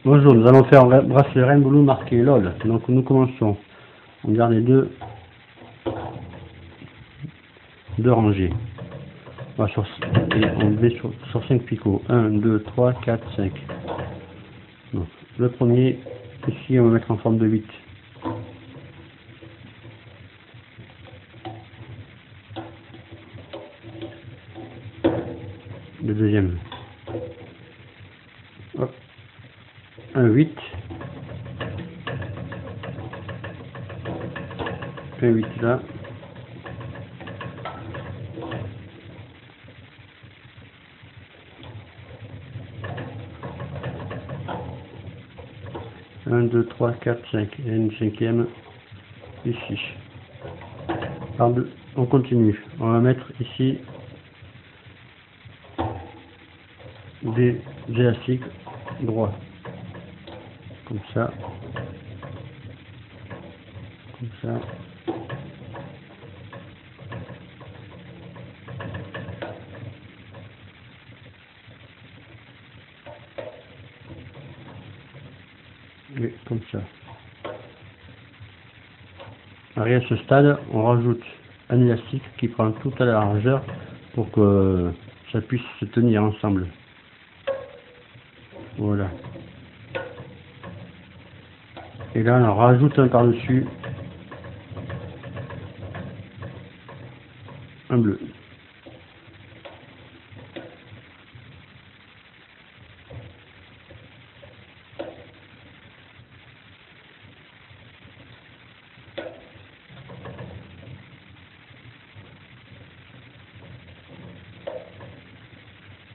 Bonjour, nous allons faire un bracelet Rainbow Blue marqué LOL. Donc nous commençons. On garde les deux rangées. On met sur 5 picots. 1, 2, 3, 4, 5. Donc, le premier, ici on va mettre en forme de 8. Le deuxième. Hop. Un 8. Un 8 là. Un, 2, 3, 4, 5. Et une cinquième ici. On continue. On va mettre ici des élastiques droits. Comme ça. Comme ça. Et comme ça. Arrivé à ce stade, on rajoute un élastique qui prend toute la largeur pour que ça puisse se tenir ensemble. Voilà. Et là, on en rajoute un par-dessus. Un bleu.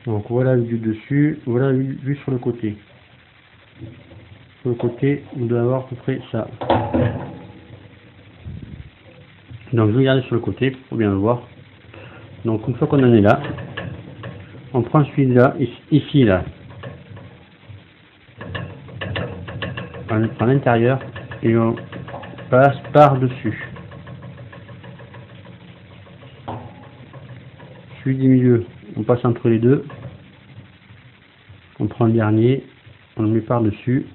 Donc voilà le vue dessus, voilà le vue sur le côté. Sur le côté, vous devez avoir à peu près ça. Donc je vais regarder sur le côté pour bien le voir. Donc une fois qu'on en est là, on prend celui-là, ici là, on prend l'intérieur et on passe par-dessus. Celui du milieu, on passe entre les deux. On prend le dernier, on le met par-dessus.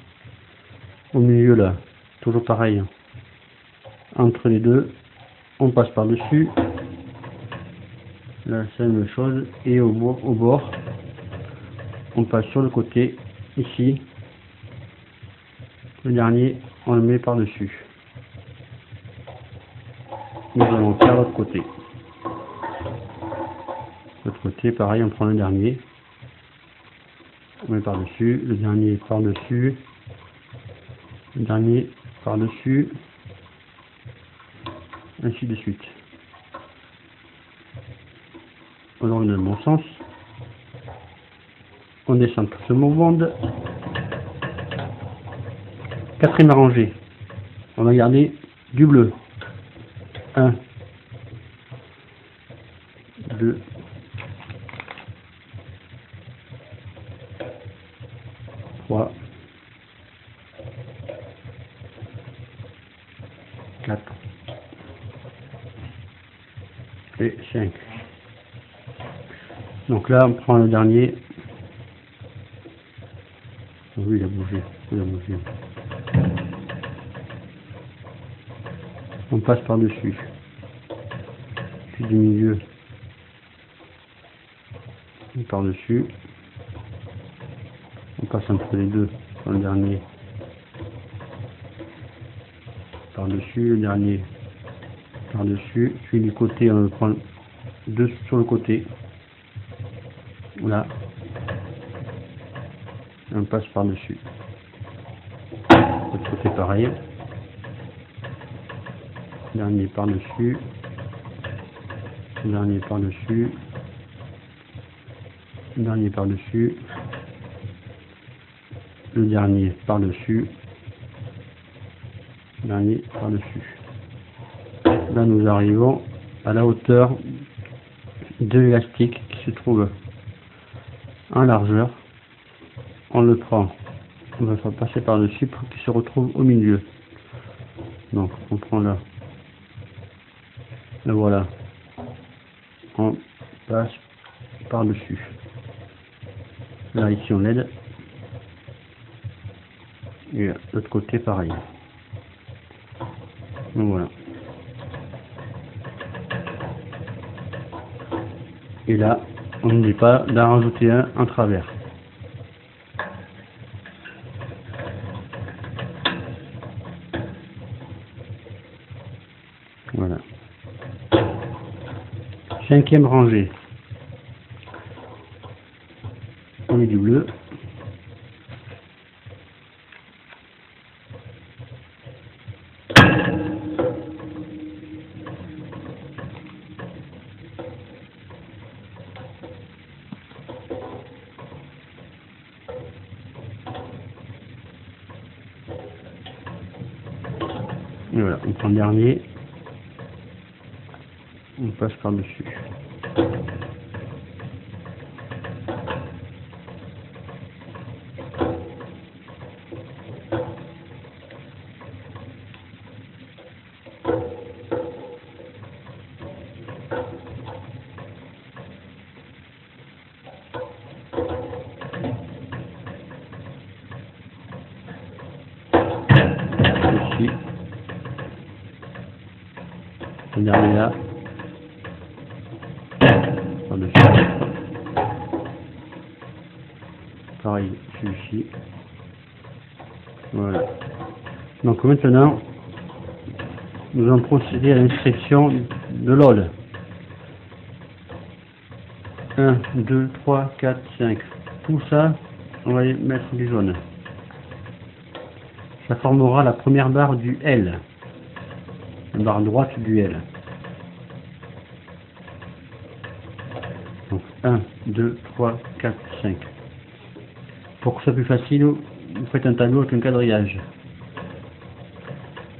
Au milieu là, toujours pareil. Entre les deux, on passe par-dessus. Là, c'est la même chose. Et au bord, on passe sur le côté, ici. Le dernier, on le met par-dessus. Nous allons faire l'autre côté. L'autre côté, pareil, on prend le dernier. On met par-dessus. Le dernier par-dessus. Le dernier par-dessus. Ainsi de suite. On dans le bon sens. On descend tout ce monde. Quatrième rangée. On va garder du bleu. 1, 2, 3, 4 et 5. Donc là, on prend le dernier. Oui, il a bougé. Il a bougé. On passe par-dessus. Puis du milieu. Par-dessus. On passe entre les deux. Dans le dernier. Par-dessus. Le dernier. Par-dessus. Puis du côté, on le prend deux sur le côté. Là. On passe par-dessus. L'autre côté pareil. Dernier par-dessus. Dernier par-dessus. Dernier par-dessus. Le dernier par-dessus. Dernier par-dessus. Là, nous arrivons à la hauteur de l'élastique qui se trouve en largeur. On le prend, on va faire passer par-dessus pour qu'il se retrouve au milieu. Donc, on prend là. Et voilà. On passe par-dessus. Là, ici, on l'aide. Et l'autre côté pareil. Donc voilà. Et là, on n'oublie pas d'en rajouter un en travers. Voilà. 5e rangée. On met du bleu. Et voilà, on prend le dernier, on passe par-dessus. Ici. Le dernier là. Par-dessus. Pareil, celui-ci. Voilà. Donc maintenant, nous allons procéder à l'inscription de l'OL. 1, 2, 3, 4, 5. Tout ça, on va y mettre du jaune. Ça formera la première barre du L. La barre droite du L. Donc 1, 2, 3, 4, 5. Pour que ce soit plus facile, vous faites un tableau avec un quadrillage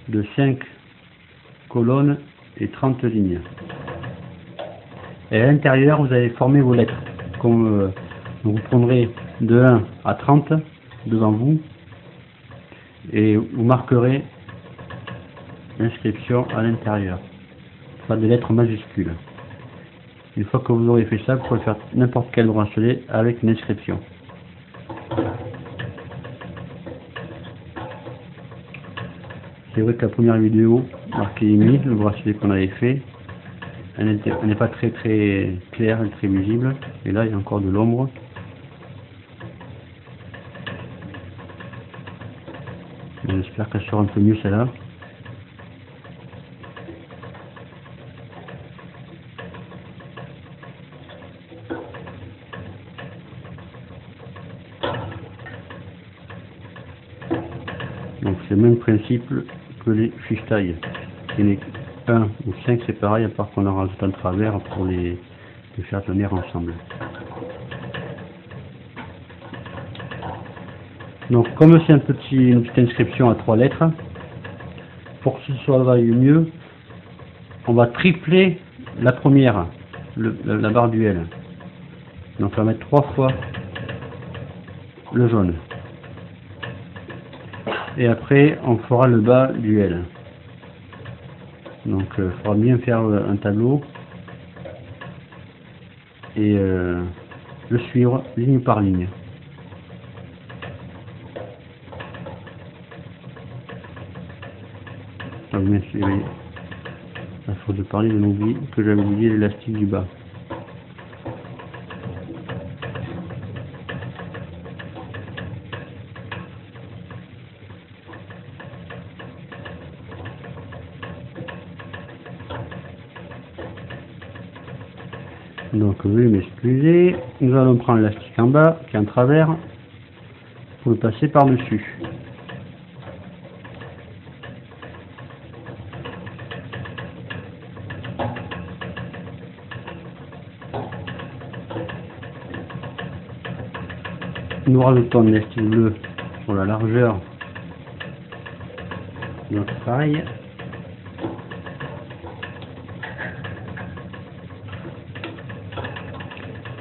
de 5 colonnes et 30 lignes. Et à l'intérieur, vous allez former vos lettres. Comme vous prendrez de 1 à 30 devant vous et vous marquerez l'inscription à l'intérieur. Pas des lettres majuscules. Une fois que vous aurez fait ça, vous pouvez faire n'importe quel bracelet avec une inscription. C'est vrai que la première vidéo, marqué IMI, le bracelet qu'on avait fait, elle n'est pas très claire et très visible. Et là, il y a encore de l'ombre. J'espère qu'elle sera un peu mieux celle-là. Donc c'est le même principe que les fiches taille. Il y en a 1 ou 5, c'est pareil, à part qu'on en rajoute un travers pour les faire tenir ensemble. Donc comme c'est une petite inscription à 3 lettres, pour que ce soit mieux, on va tripler la première, la barre du L. Donc on va mettre 3 fois le jaune. Et après on fera le bas du L. Donc il faudra bien faire un tableau et le suivre ligne par ligne. Ah, bien sûr, à force de parler, je m'oublie que j'avais oublié l'élastique du bas. Donc veuillez m'excuser, nous allons prendre l'élastique en bas, qui est en travers, pour le passer par-dessus. Nous rajoutons l'élastique bleu sur la largeur de notre paille.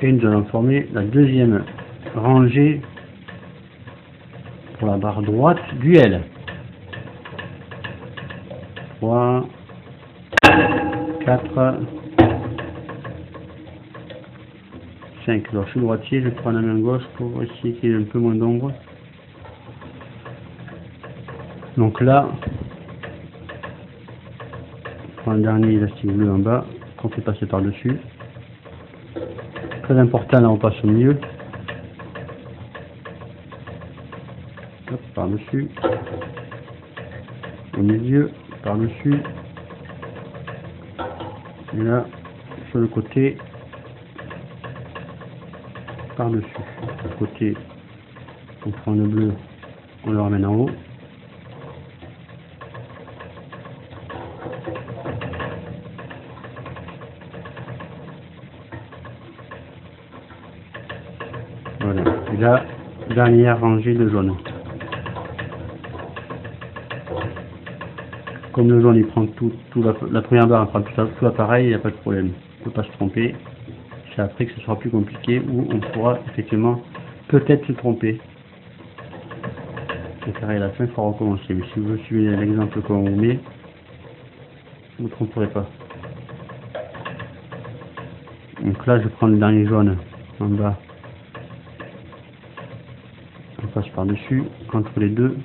Et nous allons former la deuxième rangée pour la barre droite du L. 3, 4, 5. Alors je suis droitier, je prends la main gauche pour essayer qu'il y ait un peu moins d'ombre. Donc là, on prend le dernier élastique bleu en bas, qu'on fait passer par-dessus. Très important, là on passe au milieu. Par-dessus. Au milieu, par-dessus. Et là, sur le côté, par-dessus. Sur le côté, on prend le bleu, on le ramène en haut. Voilà. Et là, dernière rangée de jaune. Comme le jaune il prend tout la première barre, il prend tout l'appareil, il n'y a pas de problème. On ne peut pas se tromper. C'est après que ce sera plus compliqué où on pourra effectivement peut-être se tromper. Le carré à la fin, il faudra recommencer. Mais si vous suivez l'exemple qu'on vous met, vous ne vous tromperez pas. Donc là, je prends le dernier jaune en bas. On passe par-dessus, entre les deux.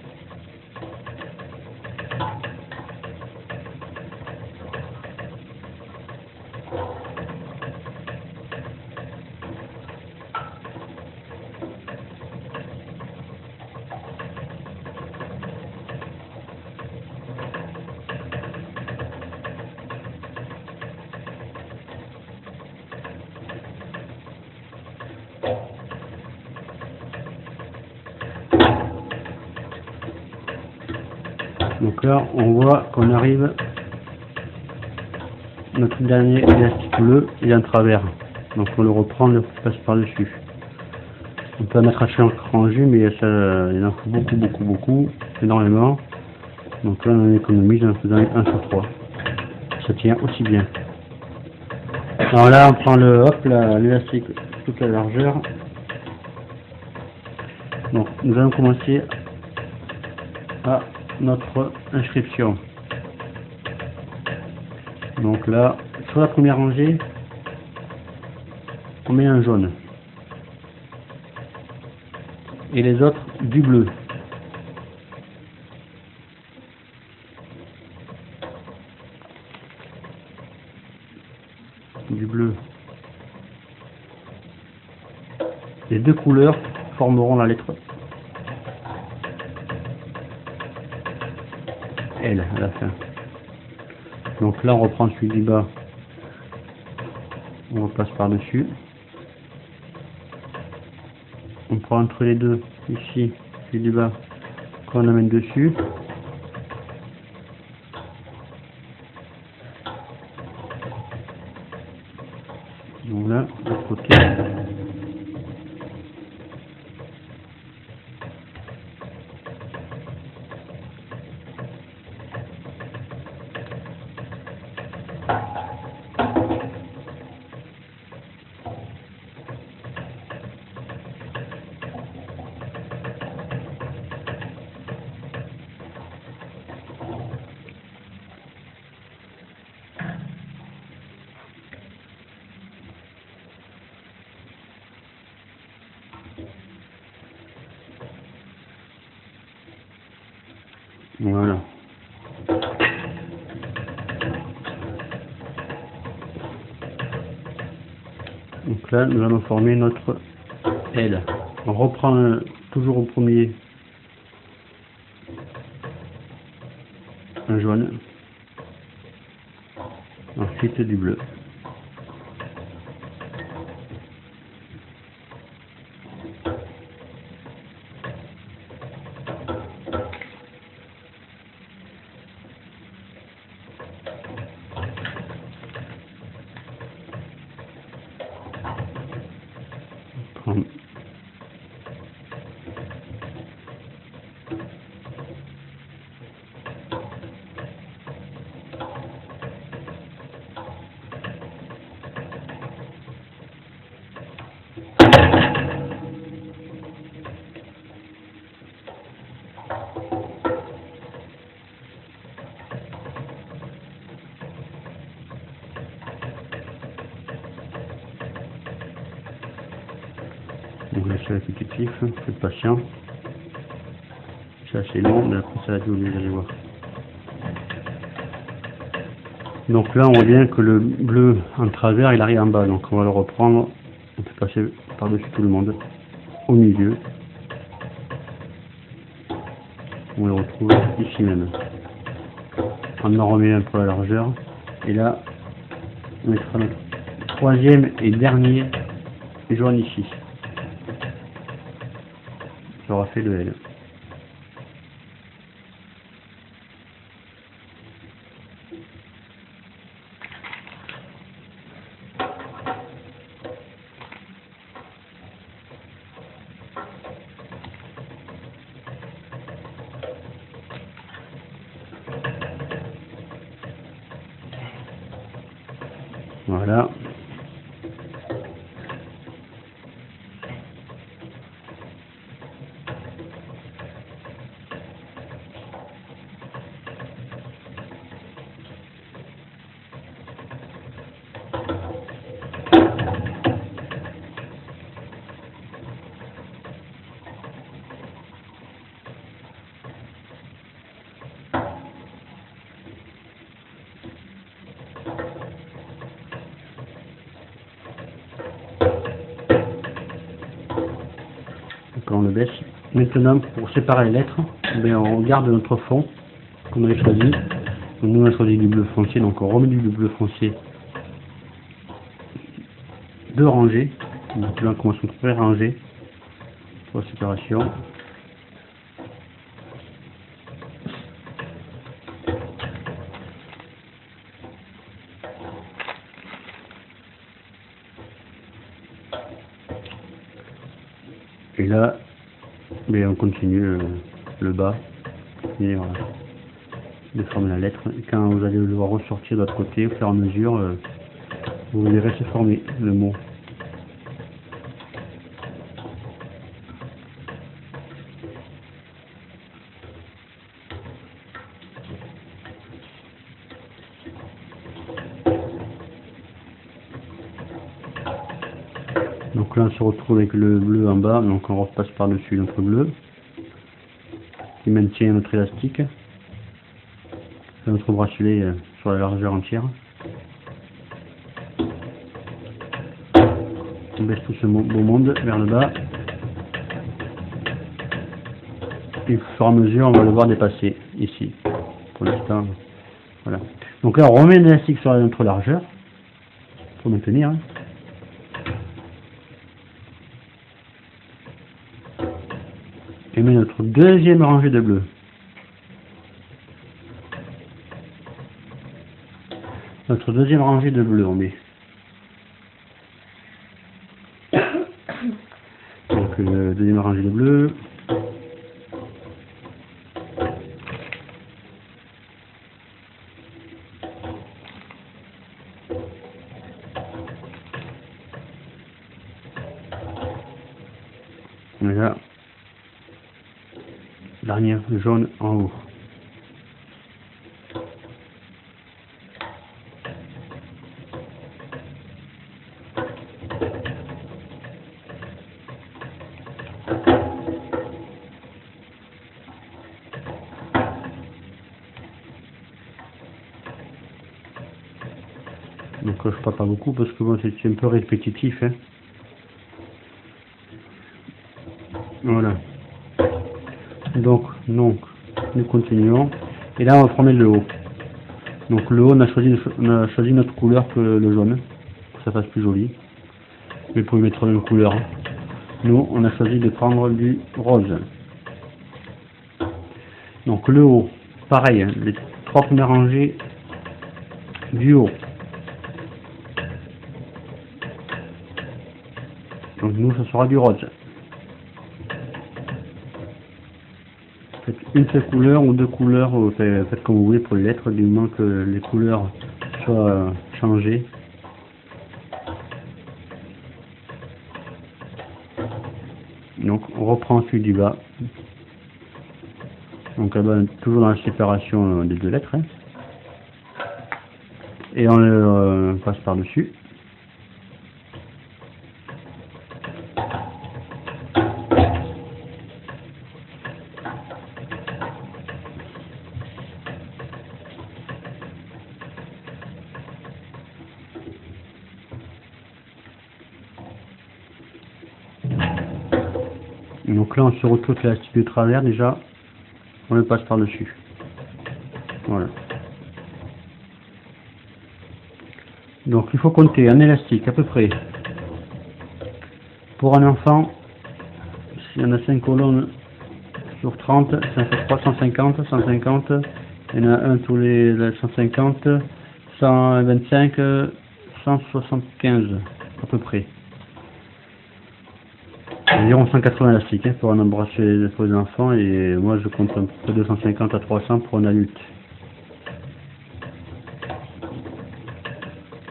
Donc là, on voit qu'on arrive, notre dernier élastique bleu, il est en travers. Donc on le reprend, on le passe par-dessus. On peut mettre à chaque rangée, mais ça, il en faut beaucoup, énormément. Donc là, on économise en faisant 1 sur 3. Ça tient aussi bien. Alors là, on prend l'élastique toute la largeur. Donc nous allons commencer à notre inscription. Donc là, sur la première rangée, on met un jaune. Et les autres, du bleu. Du bleu. Les deux couleurs formeront la lettre L à la fin. Donc là, on reprend celui du bas. On repasse par-dessus. On prend entre les deux, ici, celui du bas, qu'on amène dessus. Donc là, de l'autre côté. Voilà. Donc là, nous allons former notre L. On reprend toujours au premier un jaune, ensuite du bleu. Donc là c'est répétitif, faites patient. c'est assez long, mais après ça va être joli, vous allez voir. Donc là on voit bien que le bleu en travers il arrive en bas, donc on va le reprendre, on peut passer par-dessus tout le monde, au milieu. On le retrouve ici même. On en remet un pour la largeur, et là on mettra notre troisième et dernier jaune ici. Ça aura fait le L. Voilà. On le baisse. Maintenant, pour séparer les lettres, on garde notre fond qu'on avait choisi. Donc, nous on a choisi du bleu foncier, donc on remet du bleu foncier, deux rangées. Donc là on commence à pré-ranger pour la séparation. Et là, on continue le bas, et de former la lettre. Et quand vous allez le voir ressortir de l'autre côté, au fur et à mesure, vous verrez se former le mot. Donc là on se retrouve avec le bleu en bas, donc on repasse par-dessus notre bleu, qui maintient notre élastique, notre bracelet sur la largeur entière. On baisse tout ce beau monde vers le bas, et au fur et à mesure on va le voir dépasser ici, pour l'instant. Voilà. Donc là on remet l'élastique sur notre largeur, pour maintenir. Hein. Et met notre deuxième rangée de bleu. Notre deuxième rangée de bleu, on met. Donc deuxième rangée de bleu. Et là, dernière jaune en haut. Donc je ne parle pas beaucoup parce que bon, c'est un peu répétitif. Hein. Voilà. Donc, nous continuons. Et là, on va prendre le haut. Donc le haut, on a choisi notre couleur que le jaune, pour que ça fasse plus joli. Mais vous pouvez mettre une couleur. Nous, on a choisi de prendre du rose. Donc le haut, pareil, les trois premières rangées du haut. Donc nous, ça sera du rose. Faites une seule couleur ou deux couleurs, faites comme vous voulez pour les lettres, du moment que les couleurs soient changées. Donc on reprend celui du bas. Donc là-bas, toujours dans la séparation des deux lettres. Hein. Et on le passe par-dessus. Donc là on se retrouve l'élastique de travers, déjà on le passe par dessus. Voilà. Donc il faut compter un élastique à peu près pour un enfant. S'il y en a 5 colonnes sur 30, ça fait 350, 150, il y en a un tous les 150, 125, 175 à peu près. Environ 180 élastiques pour un bracelet pour les enfants, et moi je compte à peu près 250 à 300 pour un adulte.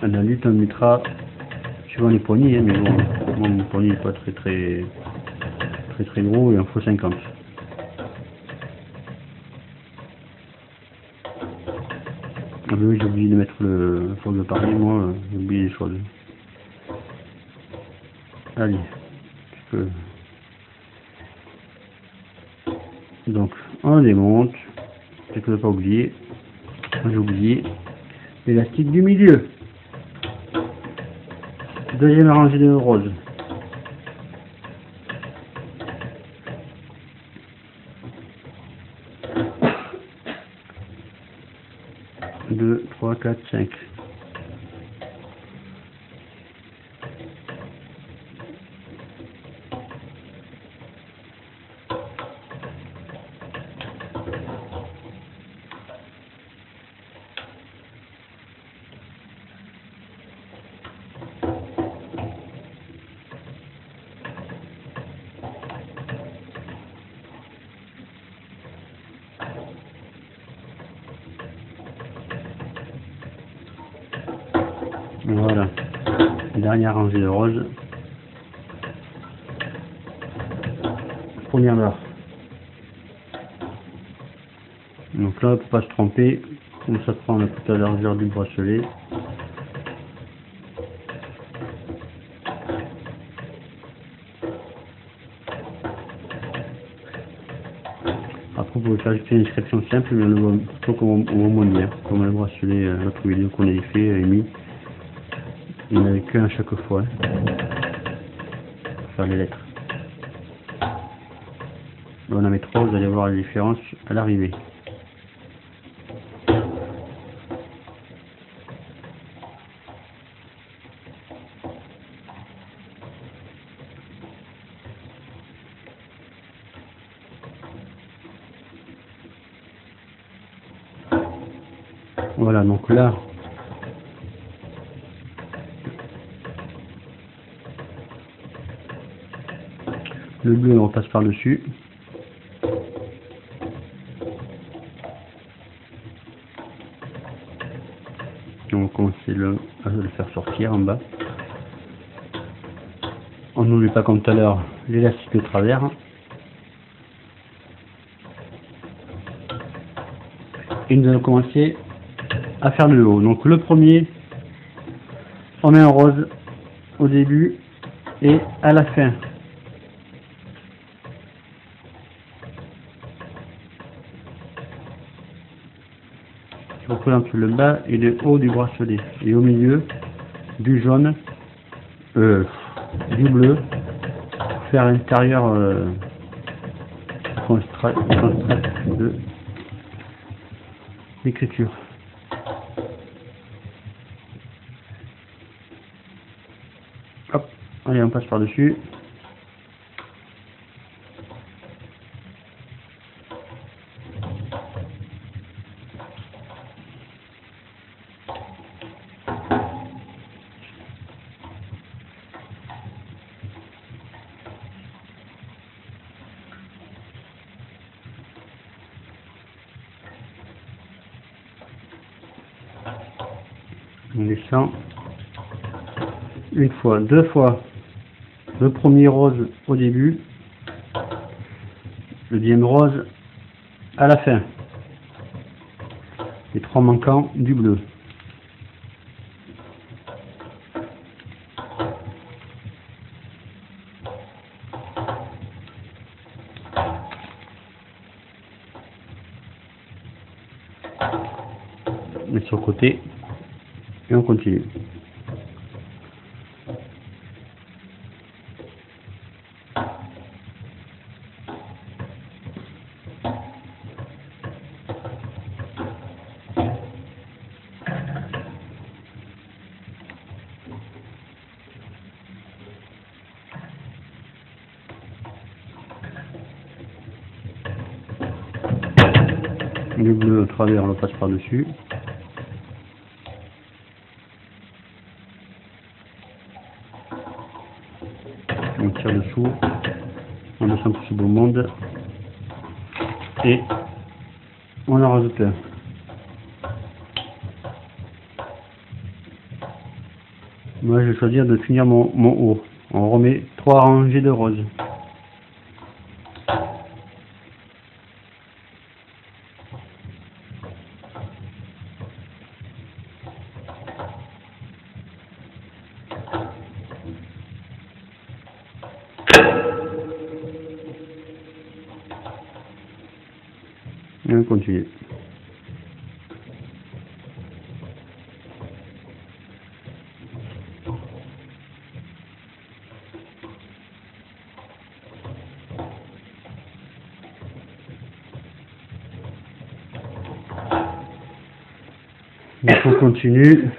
Un adulte on mettra suivant les poignées, mais bon, moi mon poignet n'est pas très gros, il en faut 50. Ah ben oui, j'ai oublié de mettre le faut de parler, moi j'ai oublié les choses. Allez, tu peux. Donc on démonte, c'est que je ne pas oublier, j'ai oublié l'élastique du milieu. Deuxième rangée de roses. 2, 3, 4, 5. Voilà, dernière rangée de roses. Première barre. Donc là, pour pas se tromper, comme ça prend toute la largeur du bracelet. Après, vous pouvez faire juste une inscription simple, mais on le voit plutôt comme au monnier, comme le bracelet, l'autre vidéo qu'on avait fait, émis. Il n'y en avait qu'un à chaque fois, pour faire les lettres. Là, on en met 3, vous allez voir la différence à l'arrivée. Voilà, donc là, le bleu on repasse par dessus. Donc on sait le faire sortir en bas. On n'oublie pas comme tout à l'heure l'élastique de travers. Et nous allons commencer à faire le haut. Donc le premier, on met un rose au début et à la fin. Qui représente le bas et le haut du bracelet. Et au milieu, du jaune, du bleu, pour faire l'intérieur de l'écriture. Hop, allez, on passe par dessus. On descend une fois, deux fois le premier rose au début, le deuxième rose à la fin, les trois manquants du bleu. On met sur le côté et on continue. Le bleu au travers, on le passe par-dessus. On tire dessous. On descend tout ce beau monde. Et on en rajoute un. Moi, je vais choisir de finir mon haut. On remet 3 rangées de roses. Et on continue. Donc on continue.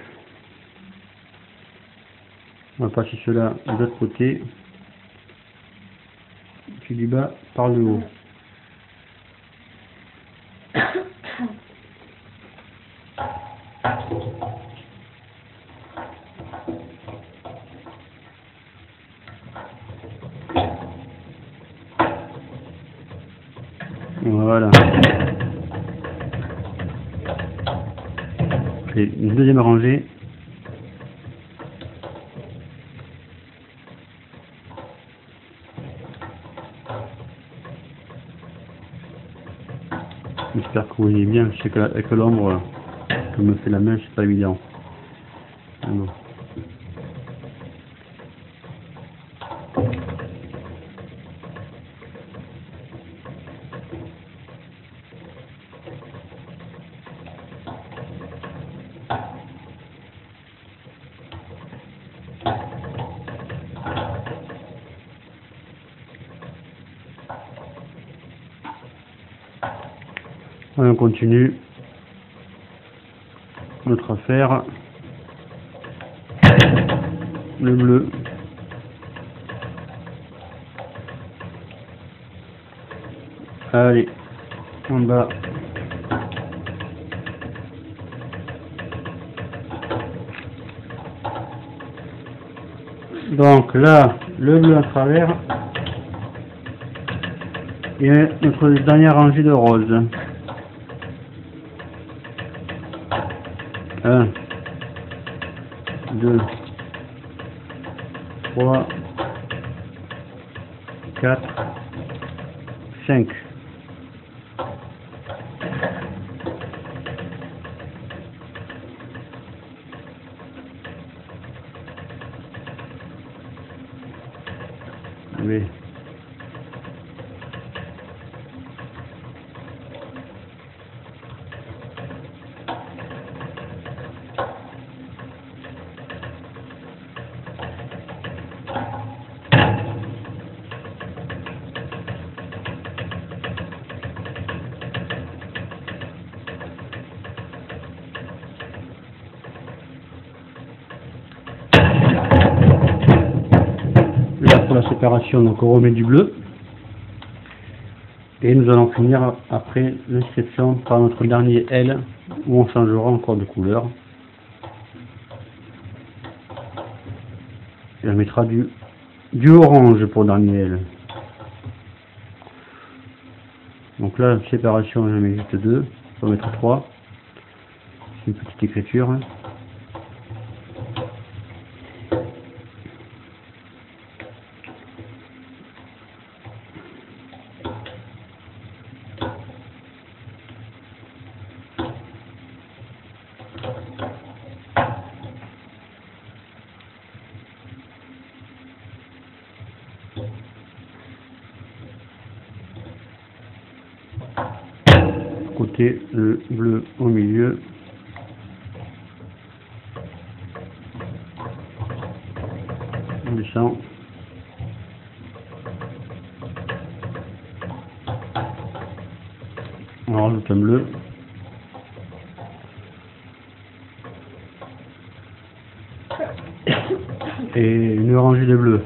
On va passer cela de l'autre côté. Puis du bas par le haut. Voilà. Et une deuxième rangée. J'espère que vous voyez bien. Je sais qu'avec l'ombre que me fait la main, c'est pas évident. Bon. On continue notre affaire. Le bleu. Allez, en bas. Donc là, le bleu à travers. Et notre dernière rangée de roses. 1, 2, 3, 4, 5. Oui. Là pour la séparation, donc on remet du bleu et nous allons finir après l'inscription par notre dernier L où on changera encore de couleur et on mettra du orange pour dernier L. Donc là séparation j'en mets juste 2, on va mettre 3, c'est une petite écriture. Côté le bleu au milieu. On descend. On rajoute un bleu. Et une rangée de bleu.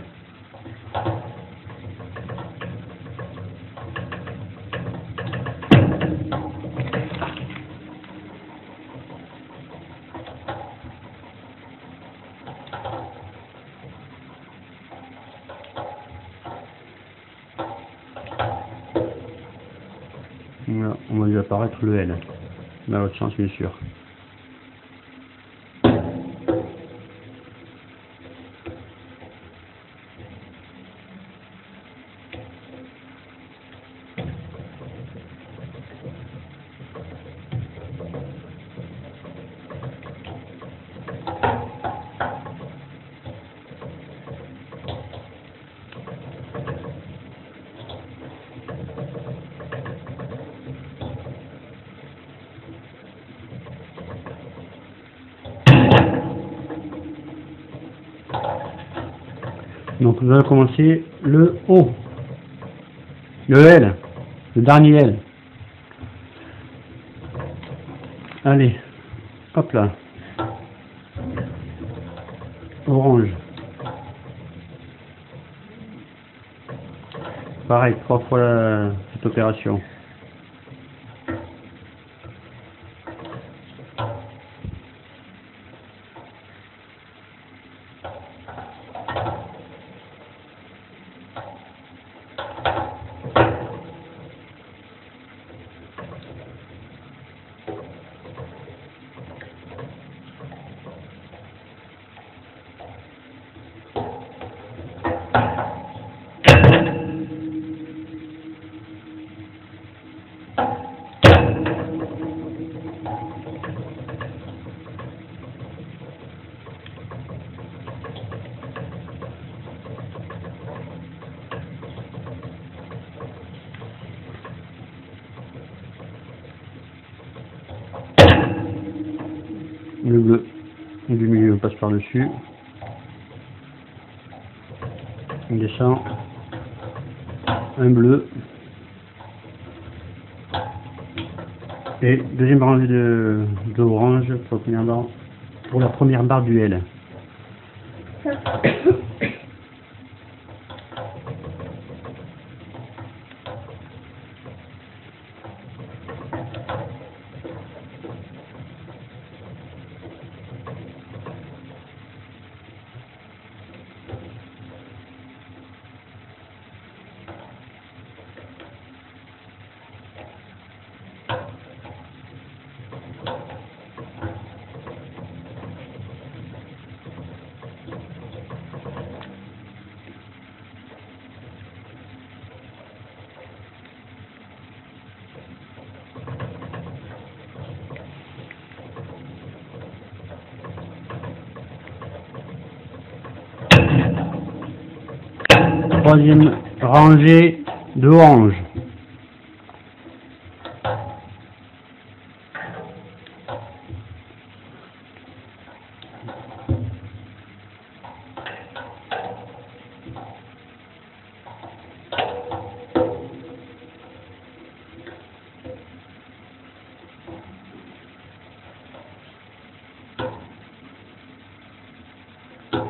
Là, on va lui apparaître le L. Dans l'autre sens, bien sûr. Donc nous allons commencer le O, le L, le dernier L. Allez, hop là, orange. Pareil, 3 fois cette opération. Le bleu du milieu on passe par dessus, on descend, un bleu et deuxième rangée de orange pour la première barre du L. Troisième rangée de orange.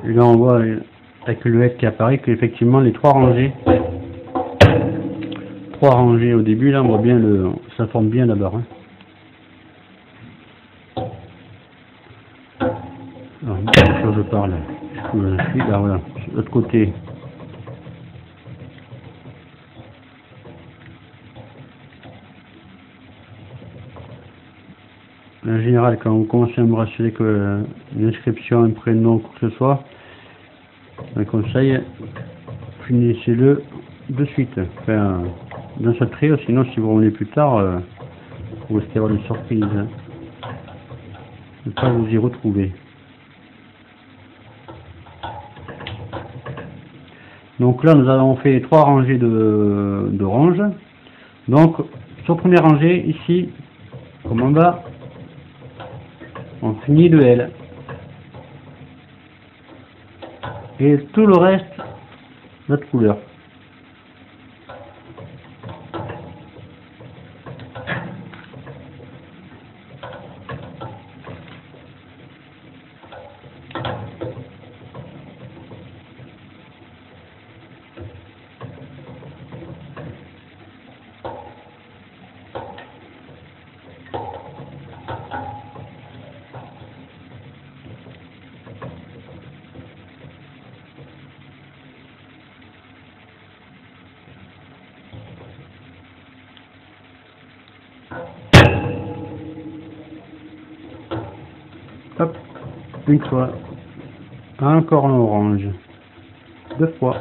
Et là on voit avec le L qui apparaît qu'effectivement les trois rangées au début, là on voit bien ça forme bien la barre. Alors, je parle, je suis là, voilà, de l'autre côté. En général, quand vous commencez à me rassurer que une inscription, un prénom, quoi que ce soit, un conseil, finissez-le de suite. Enfin, dans ce trio, sinon si vous revenez plus tard, vous risquez d'avoir une surprise. Hein. Ne pas vous y retrouver. Donc là, nous avons fait 3 rangées d'orange. Donc, sur première rangée, ici, comme en bas, on finit le L. Et tout le reste, notre couleur. une fois, encore en orange, deux fois,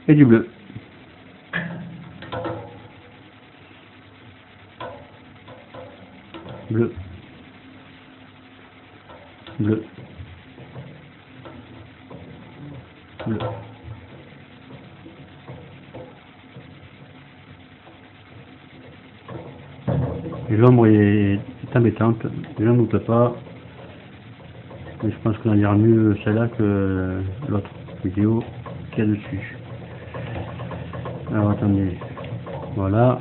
et du bleu. Bleu, bleu, bleu. Et l'ombre est embêtante, je n'en doute pas, mais je pense qu'on a dire mieux celle-là que l'autre vidéo qu'il y a dessus. Alors attendez, voilà,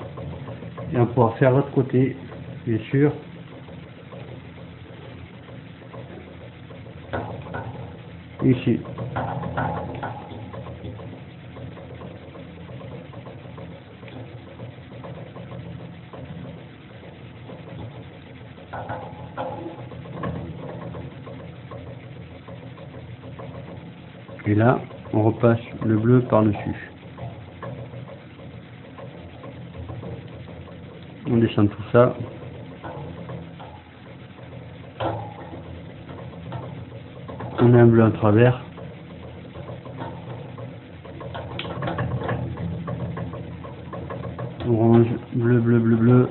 et on pourra faire l'autre côté, bien sûr. Ici. Et là, on repasse le bleu par-dessus. On descend tout ça. On a un bleu à travers. Orange, bleu, bleu, bleu, bleu.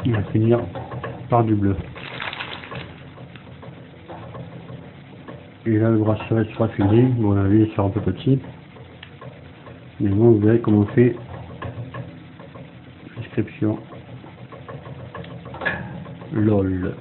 On va finir par du bleu. Et là, le bracelet sera fini. Bon, la vie sera un peu petit. Mais bon, vous verrez comment on fait. Inscription. LOL.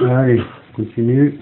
Allez, continue.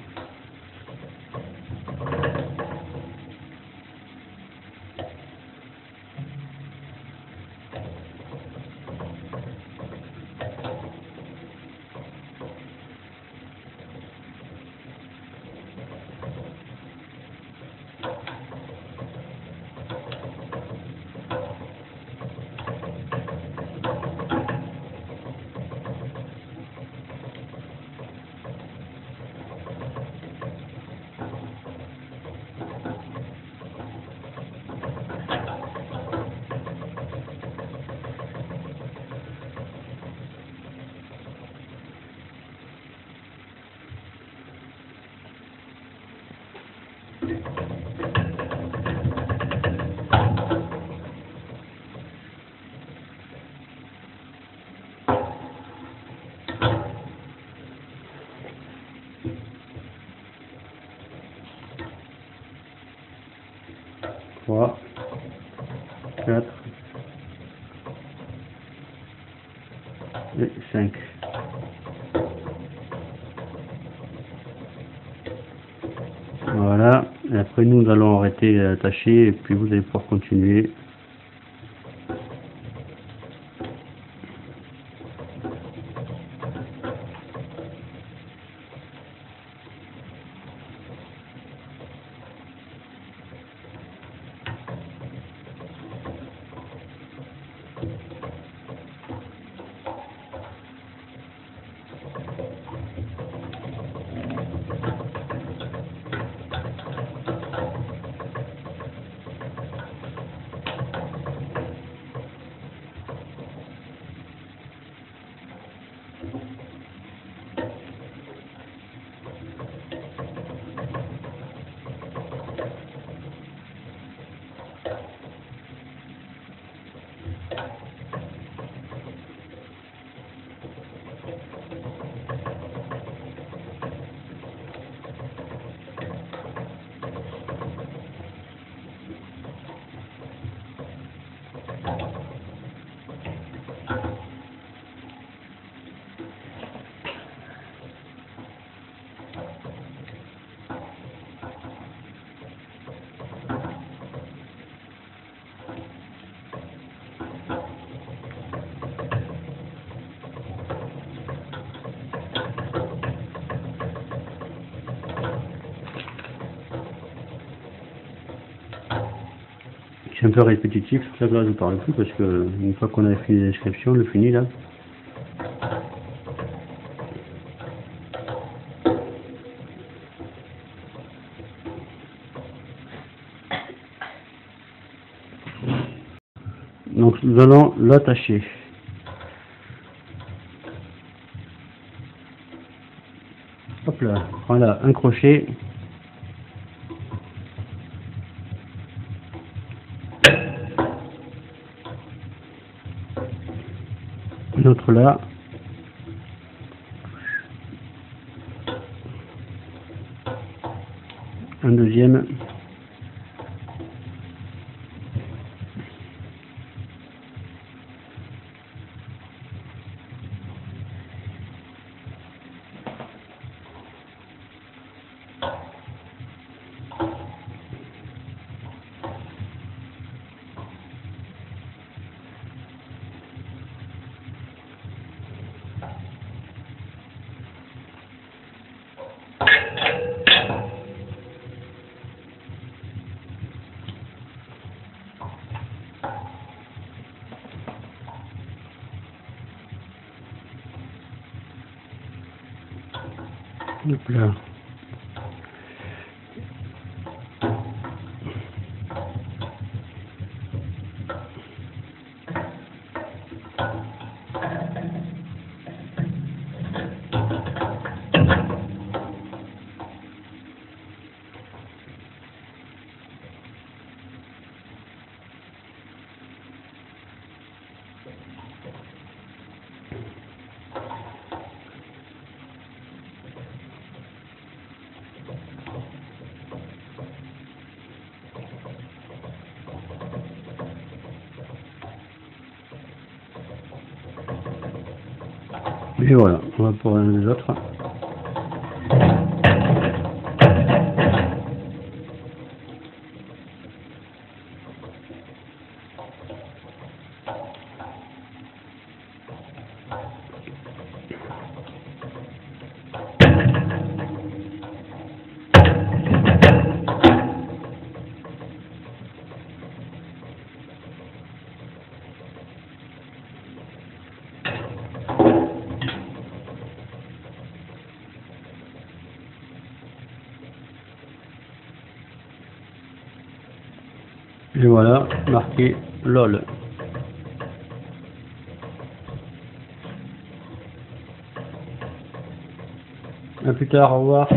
Trois, quatre et 5. Voilà, et après nous allons arrêter d'attacher et puis vous allez pouvoir continuer. C'est un peu répétitif, c'est pour ça que là je ne parle plus, parce que une fois qu'on a fini l'inscription, le fini là. Donc nous allons l'attacher. Hop là, voilà, un crochet. Un autre là. Un deuxième. Hop là. Et voilà, on va pour un des autres. Et voilà, marqué LOL. À plus tard, au revoir.